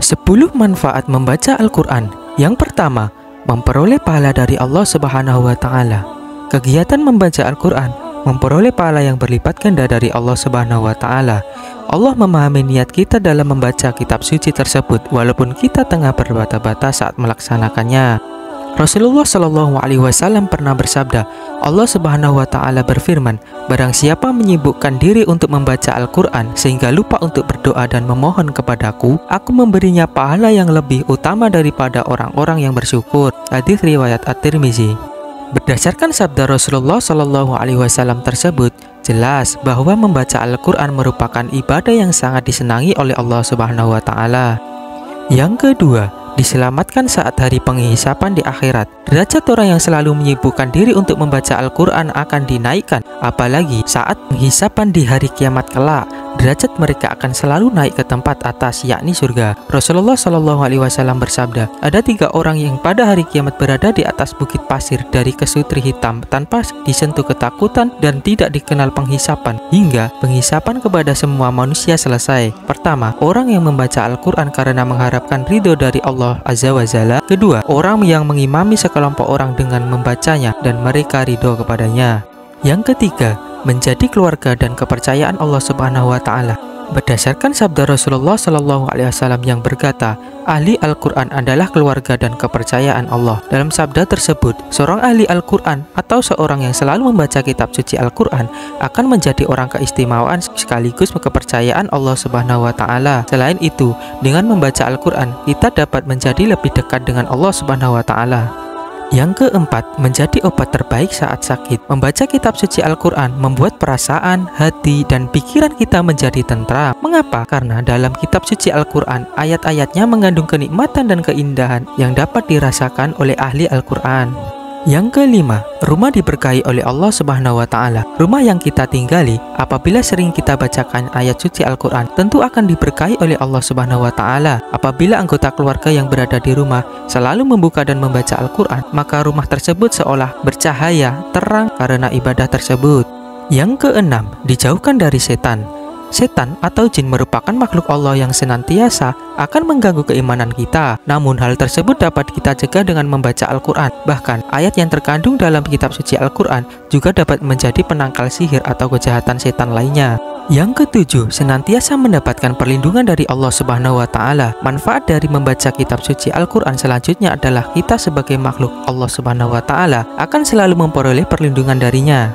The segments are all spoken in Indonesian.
10 manfaat membaca Al-Quran. Yang pertama, memperoleh pahala dari Allah Subhanahu wa Ta'ala. Kegiatan membaca Al-Quran memperoleh pahala yang berlipat ganda dari Allah Subhanahu wa Ta'ala. Allah memahami niat kita dalam membaca kitab suci tersebut, walaupun kita tengah berbata-bata saat melaksanakannya. Rasulullah Shallallahu Alaihi Wasallam pernah bersabda, Allah Subhanahu wa Ta'ala berfirman, barang siapa menyibukkan diri untuk membaca Al-Quran sehingga lupa untuk berdoa dan memohon kepadaku, aku memberinya pahala yang lebih utama daripada orang-orang yang bersyukur. Hadis riwayat At-Tirmizi. Berdasarkan sabda Rasulullah Shallallahu Alaihi Wasallam tersebut, jelas bahwa membaca Al-Quran merupakan ibadah yang sangat disenangi oleh Allah Subhanahu wa Ta'ala. Yang kedua, diselamatkan saat hari penghisapan di akhirat. Derajat orang yang selalu menyibukkan diri untuk membaca Al-Quran akan dinaikkan, apalagi saat penghisapan di hari kiamat kelak. Derajat mereka akan selalu naik ke tempat atas, yakni surga. Rasulullah Shallallahu Alaihi Wasallam bersabda, ada 3 orang yang pada hari kiamat berada di atas bukit pasir dari kesutri hitam tanpa disentuh ketakutan dan tidak dikenal penghisapan hingga penghisapan kepada semua manusia selesai. Pertama, orang yang membaca Al-Quran karena mengharapkan ridho dari Allah Azza wa Jalla. Kedua, orang yang mengimami sekelompok orang dengan membacanya dan mereka ridho kepadanya. Yang ketiga, menjadi keluarga dan kepercayaan Allah Subhanahu wa Ta'ala. Berdasarkan sabda Rasulullah Shallallahu Alaihi Wasallam yang berkata, ahli Al-Quran adalah keluarga dan kepercayaan Allah. Dalam sabda tersebut, seorang ahli Al-Quran atau seorang yang selalu membaca kitab suci Al-Quran akan menjadi orang keistimewaan sekaligus kepercayaan Allah Subhanahu wa Ta'ala. Selain itu, dengan membaca Al-Quran, kita dapat menjadi lebih dekat dengan Allah Subhanahu wa Ta'ala. Yang keempat, menjadi obat terbaik saat sakit. Membaca kitab suci Al-Quran membuat perasaan, hati, dan pikiran kita menjadi tentram. Mengapa? Karena dalam kitab suci Al-Quran, ayat-ayatnya mengandung kenikmatan dan keindahan yang dapat dirasakan oleh ahli Al-Quran. Yang kelima, rumah diberkahi oleh Allah Subhanahu wa Ta'ala. Rumah yang kita tinggali, apabila sering kita bacakan ayat suci Al-Quran, tentu akan diberkahi oleh Allah Subhanahu wa Ta'ala. Apabila anggota keluarga yang berada di rumah selalu membuka dan membaca Al-Quran, maka rumah tersebut seolah bercahaya, terang karena ibadah tersebut. Yang keenam, dijauhkan dari setan. Setan atau jin merupakan makhluk Allah yang senantiasa akan mengganggu keimanan kita. Namun hal tersebut dapat kita cegah dengan membaca Al-Quran. Bahkan ayat yang terkandung dalam kitab suci Al-Quran juga dapat menjadi penangkal sihir atau kejahatan setan lainnya. Yang ketujuh, senantiasa mendapatkan perlindungan dari Allah Subhanahu wa Ta'ala. Manfaat dari membaca kitab suci Al-Quran selanjutnya adalah kita sebagai makhluk Allah Subhanahu wa Ta'ala akan selalu memperoleh perlindungan darinya.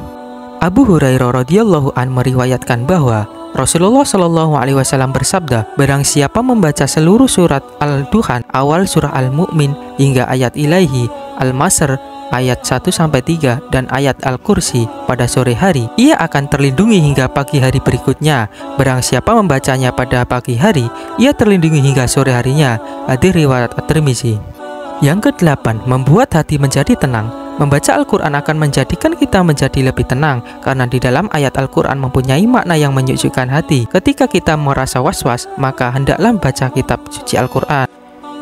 Abu Hurairah radhiyallahu an meriwayatkan bahwa Rasulullah Shallallahu Alaihi Wasallam bersabda, barang siapa membaca seluruh surat Al-Duhan, awal surah Al-Mu'min hingga ayat Ilaihi, Al-Masr, ayat 1-3 dan ayat Al-Kursi pada sore hari, ia akan terlindungi hingga pagi hari berikutnya. Barang siapa membacanya pada pagi hari, ia terlindungi hingga sore harinya. Hadis riwayat At-Tirmizi. Yang kedelapan, membuat hati menjadi tenang. Membaca Al-Quran akan menjadikan kita menjadi lebih tenang, karena di dalam ayat Al-Quran mempunyai makna yang menyejukkan hati. Ketika kita merasa was-was, maka hendaklah membaca kitab suci Al-Quran.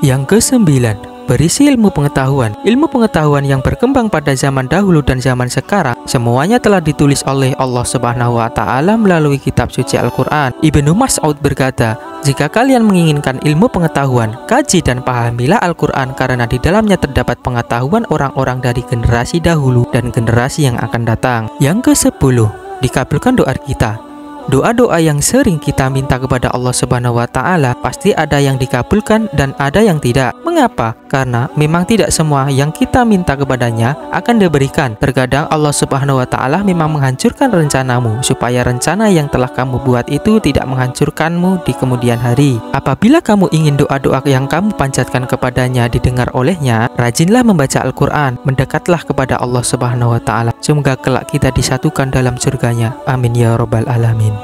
Yang kesembilan, berisi ilmu pengetahuan. Ilmu pengetahuan yang berkembang pada zaman dahulu dan zaman sekarang, semuanya telah ditulis oleh Allah Subhanahu wa Ta'ala melalui kitab suci Al-Quran. Ibnu Mas'ud berkata, jika kalian menginginkan ilmu pengetahuan, kaji dan pahamilah Al-Quran, karena di dalamnya terdapat pengetahuan orang-orang dari generasi dahulu dan generasi yang akan datang. Yang ke-10, dikabulkan doa kita. Doa-doa yang sering kita minta kepada Allah Subhanahu wa Ta'ala pasti ada yang dikabulkan dan ada yang tidak. Mengapa? Karena memang tidak semua yang kita minta kepadanya akan diberikan. Terkadang Allah Subhanahu wa Ta'ala memang menghancurkan rencanamu supaya rencana yang telah kamu buat itu tidak menghancurkanmu di kemudian hari. Apabila kamu ingin doa-doa yang kamu panjatkan kepadanya didengar olehnya, rajinlah membaca Al-Quran, mendekatlah kepada Allah Subhanahu wa Ta'ala. Semoga kelak kita disatukan dalam surganya. Amin ya Rabbal Alamin.